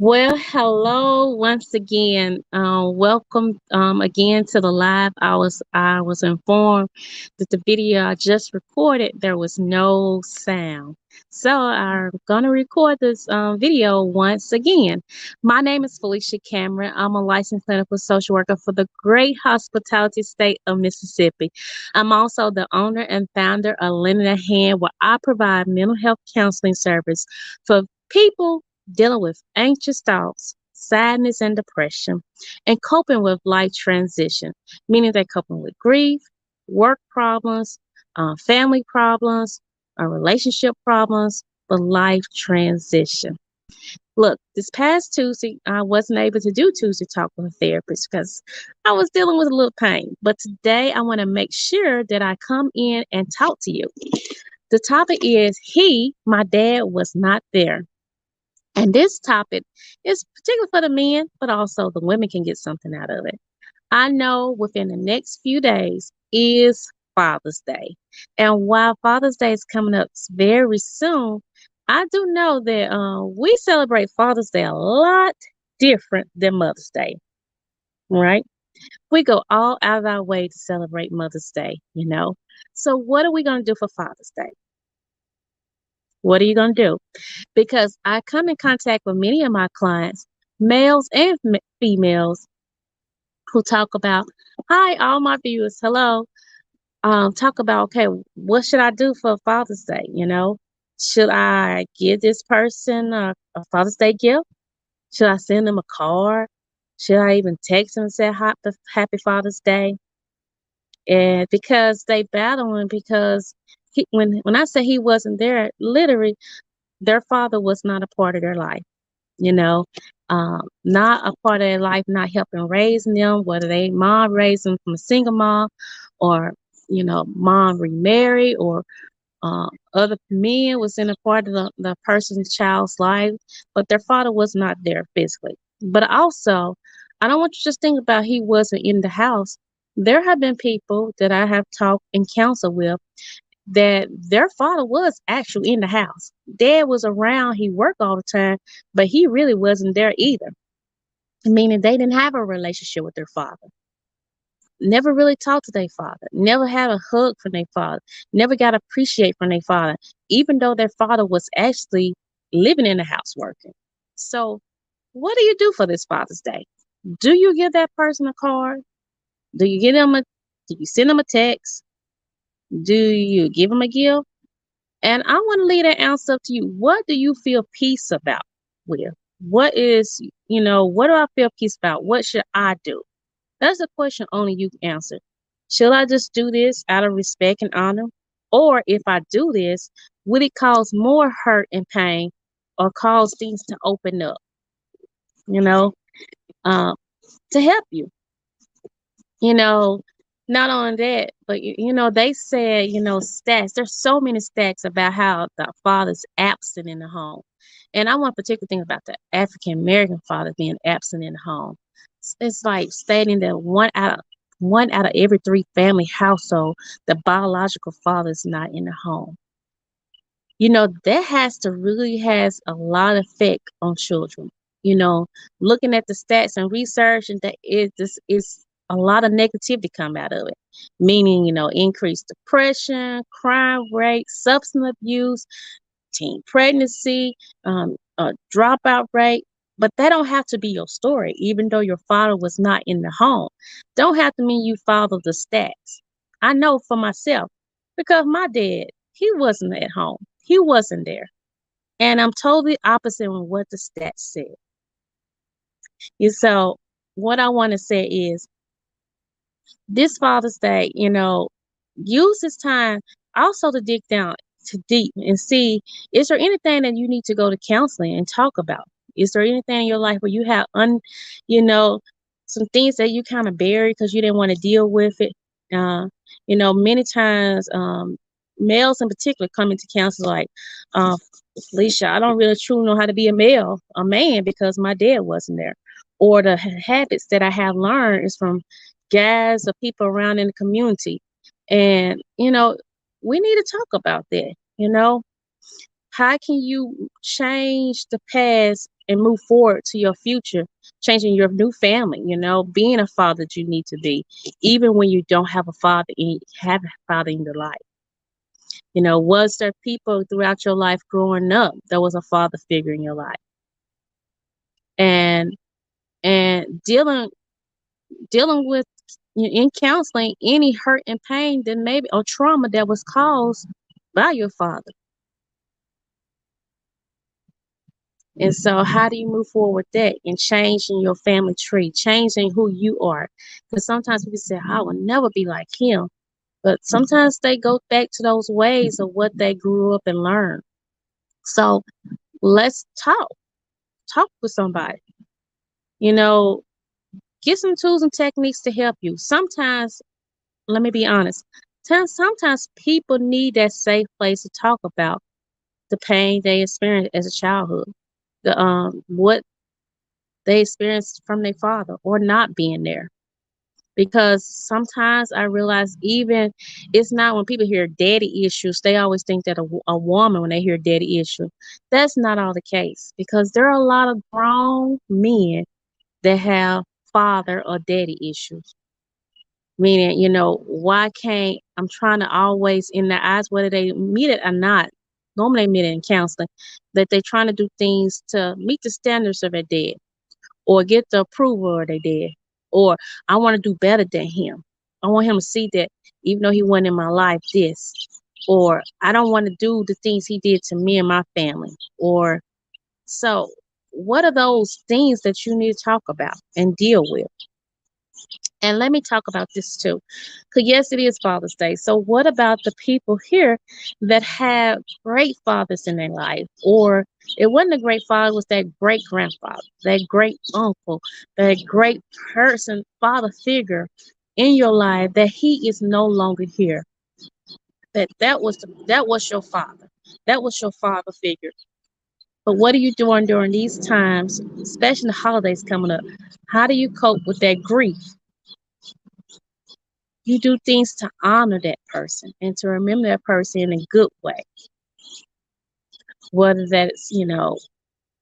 Well, hello once again. Welcome again to the live. I was informed that the video I just recorded there was no sound, so I'm gonna record this video once again. My name is Felicia Cameron. I'm a licensed clinical social worker for the great hospitality state of Mississippi. I'm also the owner and founder of Lending a Hand, where I provide mental health counseling service for people dealing with anxious thoughts, sadness, and depression, and coping with life transition, meaning they're coping with grief, work problems, family problems, relationship problems, but life transition. Look, this past Tuesday, I wasn't able to do Tuesday Talk with a therapist because I was dealing with a little pain. But today, I want to make sure that I come in and talk to you. The topic is my dad, was not there. And this topic is particular for the men, but also the women can get something out of it. I know within the next few days is Father's Day. And while Father's Day is coming up very soon, I do know that we celebrate Father's Day a lot different than Mother's Day, right? We go all out of our way to celebrate Mother's Day. So, what are we going to do for Father's Day? What are you going to do? Because I come in contact with many of my clients, males and females, who talk about, hi, all my viewers, hello. Talk about, okay, what should I do for Father's Day? Should I give this person a Father's Day gift? Should I send them a card? Should I even text them and say happy Father's Day? And because they battling, because when I say he wasn't there, literally, their father was not a part of their life. you know, not a part of their life, not helping raise them, whether they mom raised them from a single mom or, mom remarried or other men was in a part of the person's child's life, but their father was not there physically. But also, I don't want you to just think about he wasn't in the house. There have been people that I have talked and counseled with that their father was actually in the house. Dad was around, he worked all the time, but he really wasn't there either. Meaning they didn't have a relationship with their father. Never really talked to their father. Never had a hug from their father. Never got appreciate from their father, even though their father was actually living in the house working. So what do you do for this Father's Day? Do you give that person a card? Do you give them a do you send them a text? Do you give them a gift? And I want to leave that answer up to you. What do you feel peace about with? What do I feel peace about? What should I do? That's a question only you can answer. Should I just do this out of respect and honor? Or if I do this, would it cause more hurt and pain or cause things to open up, you know, uh, to help you? you know, Not only that, but they said, stats. There's so many stats about how the father's absent in the home. And I want to particularly think about the African American father being absent in the home. It's like stating that one out of every three family household, the biological father is not in the home. That has to really has a lot of effect on children. You know, Looking at the stats and research, and that is a lot of negativity come out of it. Meaning, increased depression, crime rate, substance abuse, teen pregnancy, dropout rate. But that don't have to be your story, even though your father was not in the home. Don't have to mean you follow the stats. I know for myself, because my dad, he wasn't at home. He wasn't there. And I'm totally opposite of what the stats said. And so what I want to say is this Father's Day, use this time also to dig down to deep and see, is there anything that you need to go to counseling and talk about? Is there anything in your life where you have you know, some things that you kind of buried because you didn't want to deal with it? Many times, males in particular come into counseling like, uh, Felicia, I don't really truly know how to be a man because my dad wasn't there. Or the habits that I have learned is from guys or people around in the community. And, we need to talk about that. how can you change the past and move forward to your future, changing your new family, being a father that you need to be, even when you don't have a father and have a father in your life. Was there people throughout your life growing up that was a father figure in your life? And dealing with in counseling any hurt and pain that maybe or trauma that was caused by your father. And so how do you move forward with that and changing your family tree, changing who you are? Because sometimes people say, I will never be like him. But sometimes they go back to those ways of what they grew up and learned. So let's talk with somebody, get some tools and techniques to help you. Sometimes, let me be honest, sometimes people need that safe place to talk about the pain they experienced as a childhood, what they experienced from their father or not being there. Because sometimes I realize even it's not when people hear daddy issues, they always think that a woman, when they hear daddy issue, that's not all the case. Because there are a lot of grown men that have father or daddy issues. Meaning, why can't I'm trying to always in their eyes, whether they meet it or not, normally they meet it in counseling, that they're trying to do things to meet the standards of their dad or get the approval of their dad. Or I want to do better than him. I want him to see that even though he wasn't in my life, this. Or I don't want to do the things he did to me and my family. Or so what are those things that you need to talk about and deal with? And let me talk about this too. Because yes, it is Father's Day. So what about the people here that have great fathers in their life? Or it wasn't a great father, it was that great grandfather, that great uncle, that great person, father figure in your life that he is no longer here. That was your father. That was your father figure. But what are you doing during these times, especially the holidays coming up? How do you cope with that grief? You do things to honor that person and to remember that person in a good way. Whether that's,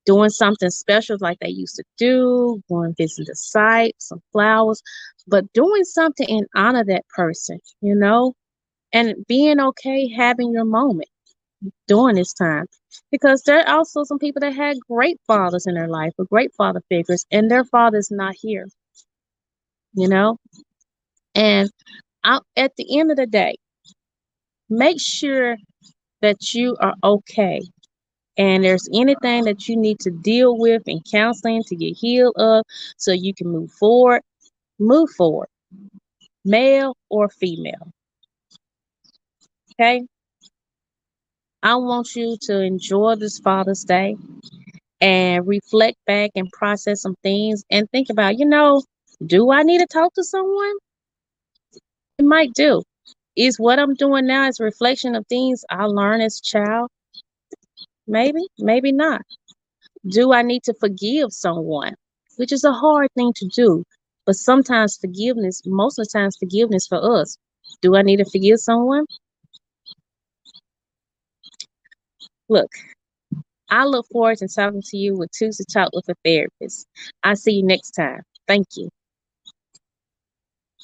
doing something special like they used to do, going visit the site, some flowers, but doing something and honor that person, and being okay having your moment during this time. Because there are also some people that had great fathers in their life or great father figures, and their father's not here, you know? And at the end of the day, make sure that you are okay. And there's anything that you need to deal with in counseling to get healed of so you can move forward, male or female. Okay? I want you to enjoy this Father's Day and reflect back and process some things and think about, do I need to talk to someone? It might do. Is what I'm doing now is a reflection of things I learned as a child? Maybe, maybe not. Do I need to forgive someone? Which is a hard thing to do. But sometimes forgiveness, most of the times forgiveness for us. Do I need to forgive someone? Look, I look forward to talking to you with Tuesday Talk with a Therapist. I'll see you next time. Thank you.